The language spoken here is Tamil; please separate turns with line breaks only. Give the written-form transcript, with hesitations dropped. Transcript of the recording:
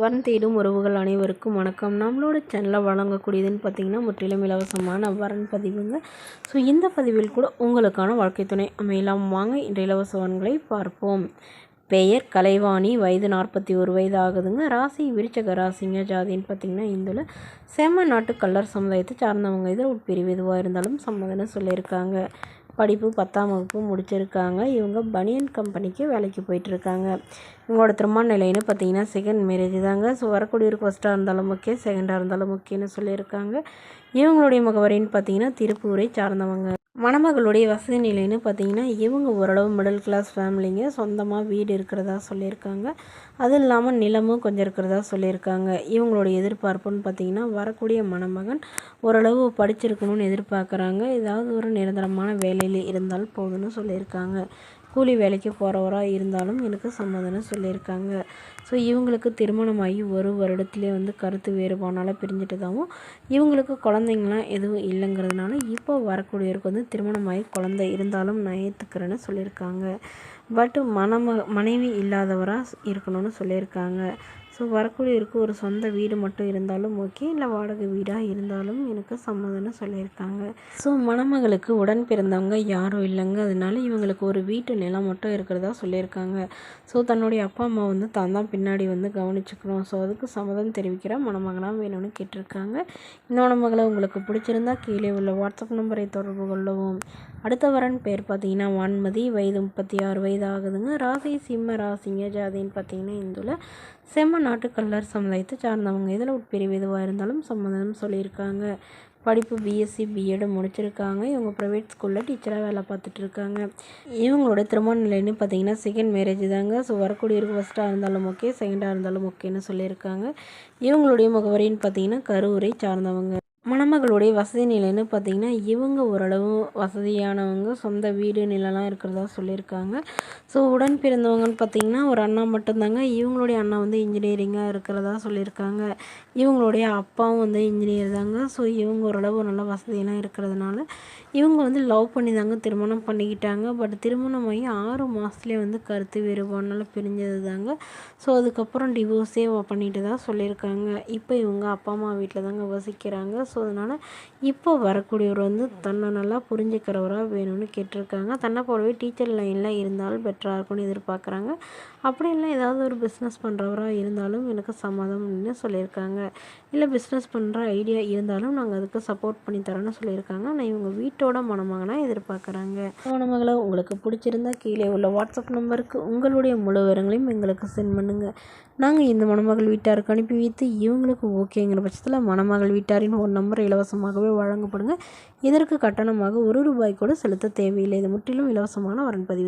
வரன் தேடும் உறவுகள் அனைவருக்கும் வணக்கம். நம்மளோட சேனலில் வழங்கக்கூடியதுன்னு பார்த்திங்கன்னா முற்றிலும் இலவசமான வரன் பதிவுங்க. ஸோ இந்த பதிவில் கூட உங்களுக்கான வாழ்க்கை துணை அமையலாம். வாங்க இன்றைய இலவச வரன்களை பார்ப்போம். பெயர் கலைவாணி, வயது 41 வயது ஆகுதுங்க. ராசி விருச்சக ராசிங்க. ஜாதின்னு பார்த்திங்கன்னா இந்துல செம்ம நாட்டு கல்லர் சமுதாயத்தை சார்ந்தவங்க. இதில் உட்பிரிவு எதுவாக இருந்தாலும் சம்மதம்னு சொல்லியிருக்காங்க. படிப்பு 10ஆம் வகுப்பு முடிச்சிருக்காங்க. இவங்க பனியன் கம்பெனிக்கு வேலைக்கு போயிட்டுருக்காங்க. இவங்களோட திருமண நிலைன்னு பார்த்தீங்கன்னா செகண்ட் மேரேஜ் தாங்க. ஸோ வரக்கூடியவருக்கு ஃபஸ்ட்டாக இருந்தாலும் ஓகே, செகண்டாக இருந்தாலும் ஓகேன்னு சொல்லியிருக்காங்க. இவங்களுடைய முகவரின்னு பார்த்தீங்கன்னா திருப்பூரை சார்ந்தவங்க. மணமகளுடைய வசதி நிலைன்னு பார்த்தீங்கன்னா இவங்க ஓரளவு மிடில் கிளாஸ் ஃபேமிலிங்க. சொந்தமாக வீடு இருக்கிறதா சொல்லியிருக்காங்க. அது இல்லாமல் நிலமும் கொஞ்சம் இருக்கிறதா சொல்லியிருக்காங்க. இவங்களுடைய எதிர்பார்ப்புன்னு பார்த்தீங்கன்னா வரக்கூடிய மணமகன் ஓரளவு படிச்சிருக்கணும்னு எதிர்பார்க்குறாங்க. ஏதாவது ஒரு நிரந்தரமான வேலையில் இருந்தால் போதும்னு சொல்லியிருக்காங்க. கூலி வேலைக்கு போகிறவராக இருந்தாலும் எனக்கு சம்மதம்னு சொல்லியிருக்காங்க. ஸோ இவங்களுக்கு திருமணமாகி ஒரு வருடத்துலேயே கருத்து வேறுபாடுனால பிரிஞ்சுட்டதாகவும் இவங்களுக்கு குழந்தைங்களாம் எதுவும் இல்லைங்கிறதுனால இப்போ வரக்கூடியவருக்கு திருமணமாகி குழந்தை இருந்தாலும் நான் ஏற்றுக்கிறேன்னு சொல்லியிருக்காங்க. பட் மனைவி இல்லாதவராக இருக்கணும்னு சொல்லியிருக்காங்க. ஸோ வரக்கூடியவருக்கு ஒரு சொந்த வீடு மட்டும் இருந்தாலும் ஓகே, இல்லை வாடகை வீடாக இருந்தாலும் எனக்கு சம்மதம்னு சொல்லியிருக்காங்க. ஸோ மணமகளுக்கு உடன் பிறந்தவங்க யாரும் இல்லைங்க. அதனால இவங்களுக்கு ஒரு வீட்டு நிலம் மட்டும் இருக்கிறதா சொல்லியிருக்காங்க. ஸோ தன்னுடைய அப்பா அம்மா தான் பின்னாடி கவனிச்சுக்கணும். ஸோ அதுக்கு சம்மதம் தெரிவிக்கிற மணமகனாக வேணும்னு கேட்டிருக்காங்க. இந்த மணமகளை உங்களுக்கு பிடிச்சிருந்தா கீழே உள்ள வாட்ஸ்அப் நம்பரை தொடர்பு கொள்ளவும். அடுத்த வரன் பேர் பார்த்தீங்கன்னா வான்மதி, வயது 36 வயது ஆகுதுங்க. ராசி சிம்ம ராசிங்க. ஜாதின்னு பார்த்தீங்கன்னா இந்துல செம்ம நாட்டு கல்லர் சமுதாயத்தை சார்ந்தவங்க. இதில் உட்பிரிவு எதுவாக இருந்தாலும் சம்மதம் சொல்லியிருக்காங்க. படிப்பு பிஎஸ்சி பிஎட் முடிச்சிருக்காங்க. இவங்க ப்ரைவேட் ஸ்கூலில் டீச்சராக வேலை பார்த்துட்டு இருக்காங்க. இவங்களோட திருமண நிலைன்னு பார்த்தீங்கன்னா செகண்ட் மேரேஜ் தாங்க. ஸோ வரக்கூடியவருக்கு ஃபஸ்ட்டாக இருந்தாலும் ஓகே, செகண்டாக இருந்தாலும் ஓகேன்னு சொல்லியிருக்காங்க. இவங்களுடைய முகவரின்னு பார்த்தீங்கன்னா கரூரை சார்ந்தவங்க. மணமகளுடைய வசதி நிலைன்னு பார்த்தீங்கன்னா இவங்க ஓரளவு வசதியானவங்க. சொந்த வீடு நிலம்லாம் இருக்கிறதா சொல்லியிருக்காங்க. ஸோ உடன் பிறந்தவங்கன்னு பார்த்தீங்கன்னா ஒரு அண்ணா மட்டும்தாங்க. இவங்களுடைய அண்ணா இன்ஜினியரிங்காக இருக்கிறதா சொல்லியிருக்காங்க. இவங்களுடைய அப்பாவும் இன்ஜினியர் தாங்க. ஸோ இவங்க ஓரளவு நல்ல வசதியெல்லாம் இருக்கிறதுனால இவங்க லவ் பண்ணி தாங்க திருமணம் பண்ணிக்கிட்டாங்க. பட் திருமணமாகி 6 மாதத்துலேயே கருத்து வேறுபாடுனால பிரிஞ்சது தாங்க. ஸோ அதுக்கப்புறம் டிவோர்ஸே பண்ணிட்டு தான் சொல்லியிருக்காங்க. இப்போ இவங்க அப்பா அம்மா வீட்டில் தாங்க வசிக்கிறாங்க. ஸோ அதனால் இப்போ வரக்கூடியவர் தன்னை நல்லா புரிஞ்சுக்கிறவராக வேணும்னு கேட்டிருக்காங்க. தன்னை போலவே டீச்சர் லைனில் இருந்தாலும் பெட்டராக இருக்கும்னு எதிர்பார்க்குறாங்க. அப்படி இல்லை ஏதாவது ஒரு பிஸ்னஸ் பண்ணுறவராக இருந்தாலும் எனக்கு சம்மதம்னு சொல்லியிருக்காங்க. இல்லை பிஸ்னஸ் பண்ணுற ஐடியா இருந்தாலும் நாங்கள் அதுக்கு சப்போர்ட் பண்ணி தரோன்னு சொல்லியிருக்காங்க. ஆனால் இவங்க வீட்டோட மணமகனாக எதிர்பார்க்குறாங்க. மணமகளை உங்களுக்கு பிடிச்சிருந்தா கீழே உள்ள வாட்ஸ்அப் நம்பருக்கு உங்களுடைய முழு விவரங்களையும் எங்களுக்கு சென்ட் பண்ணுங்கள். நாங்கள் இந்த மணமகள் வீட்டாருக்கு அனுப்பி வைத்து இவங்களுக்கு ஓகேங்கிற பட்சத்தில் மணமகள் வீட்டாரின் ஒரு நம்பர் இலவசமாகவே வழங்கப்படுங்க. இதற்கு கட்டணமாக 1 ரூபாய் கூட செலுத்த தேவையில்லை. இது முற்றிலும் இலவசமான வரன் பதிவு.